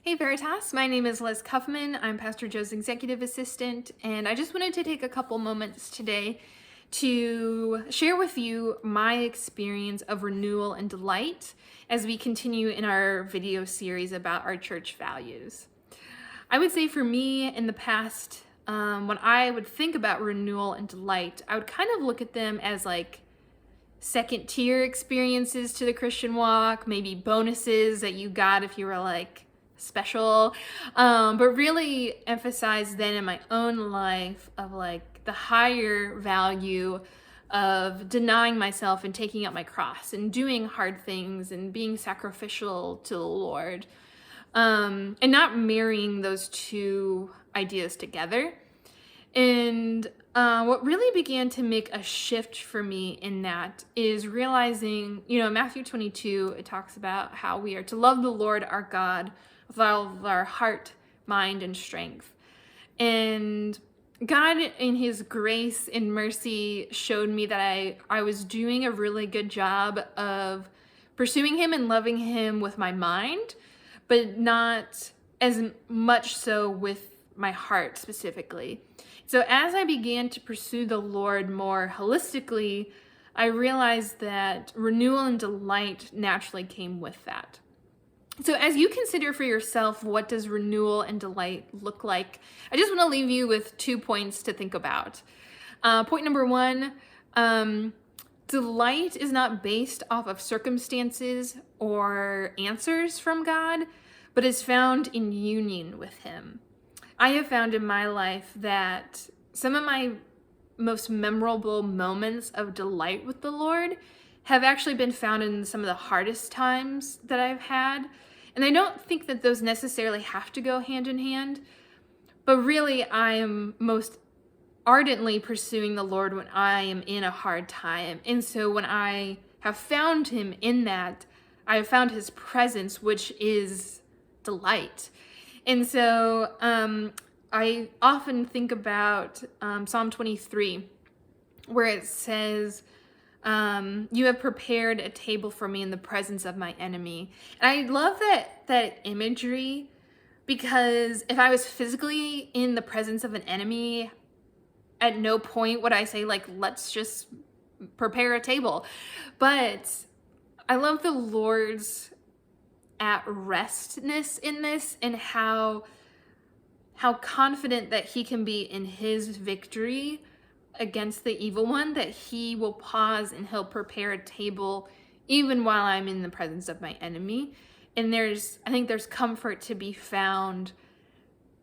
Hey Veritas, my name is Liz Cuffman. I'm Pastor Joe's executive assistant, and I just wanted to take a couple moments today to share with you my experience of renewal and delight as we continue in our video series about our church values. I would say for me in the past, when I would think about renewal and delight, I would kind of look at them as like second tier experiences to the Christian walk, maybe bonuses that you got if you were like special, but really emphasize then in my own life of like the higher value of denying myself and taking up my cross and doing hard things and being sacrificial to the Lord, and not marrying those two ideas together. And what really began to make a shift for me in that is realizing, Matthew 22, it talks about how we are to love the Lord our God with all of our heart, mind, and strength. And God, in His grace and mercy, showed me that I was doing a really good job of pursuing Him and loving Him with my mind, but not as much so with my heart specifically. So as I began to pursue the Lord more holistically, I realized that renewal and delight naturally came with that. So as you consider for yourself, what does renewal and delight look like? I just want to leave you with 2 points to think about. Point number one, delight is not based off of circumstances or answers from God, but is found in union with Him. I have found in my life that some of my most memorable moments of delight with the Lord have actually been found in some of the hardest times that I've had. And I don't think that those necessarily have to go hand in hand, but really I am most ardently pursuing the Lord when I am in a hard time. And so when I have found Him in that, I have found His presence, which is delight. And so I often think about Psalm 23, where it says, you have prepared a table for me in the presence of my enemy. And I love that imagery, because if I was physically in the presence of an enemy, at no point would I say, like, let's just prepare a table. But I love the Lord's at restness in this, and how confident that He can be in His victory against the evil one, that He will pause and He'll prepare a table even while I'm in the presence of my enemy. And I think there's comfort to be found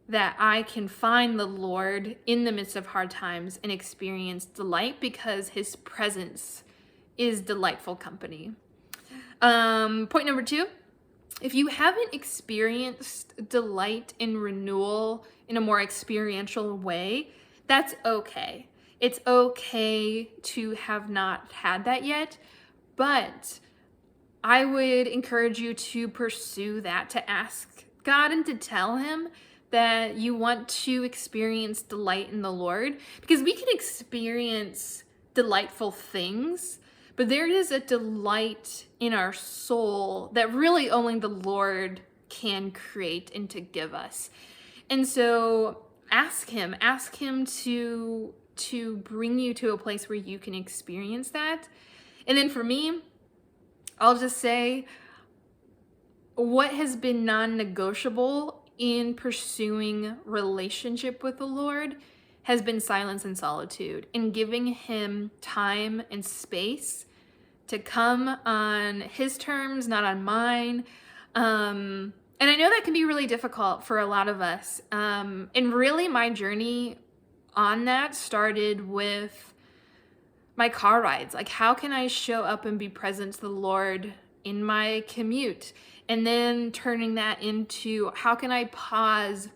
that I can find the Lord in the midst of hard times and experience delight, because His presence is delightful company. Point number two, if you haven't experienced delight in renewal in a more experiential way, that's okay. It's okay to have not had that yet, but I would encourage you to pursue that, to ask God and to tell Him that you want to experience delight in the Lord, because we can experience delightful things, but there is a delight in our soul that really only the Lord can create and to give us. And so ask Him to bring you to a place where you can experience that. And then for me, I'll just say, what has been non-negotiable in pursuing relationship with the Lord has been silence and solitude, and giving Him time and space to come on His terms, not on mine. And I know that can be really difficult for a lot of us. And really my journey on that started with my car rides. Like, how can I show up and be present to the Lord in my commute? And then turning that into, how can I pause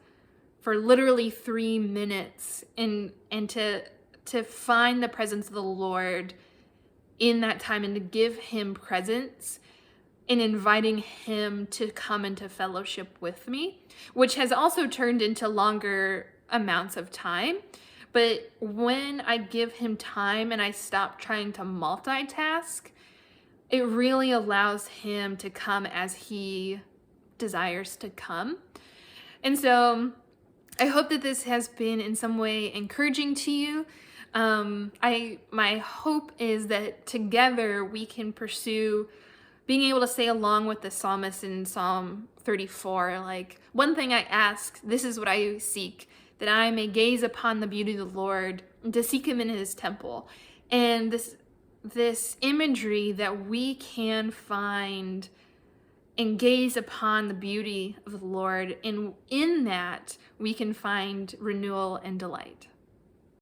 for literally 3 minutes and to find the presence of the Lord in that time, and to give Him presence and inviting Him to come into fellowship with me, which has also turned into longer amounts of time. But when I give Him time and I stop trying to multitask, it really allows Him to come as He desires to come. And so I hope that this has been in some way encouraging to you. My hope is that together we can pursue being able to say along with the psalmist in Psalm 34, like, one thing I ask, this is what I seek, that I may gaze upon the beauty of the Lord and to seek him in his temple. And this imagery that we can find and gaze upon the beauty of the Lord, and in that we can find renewal and delight.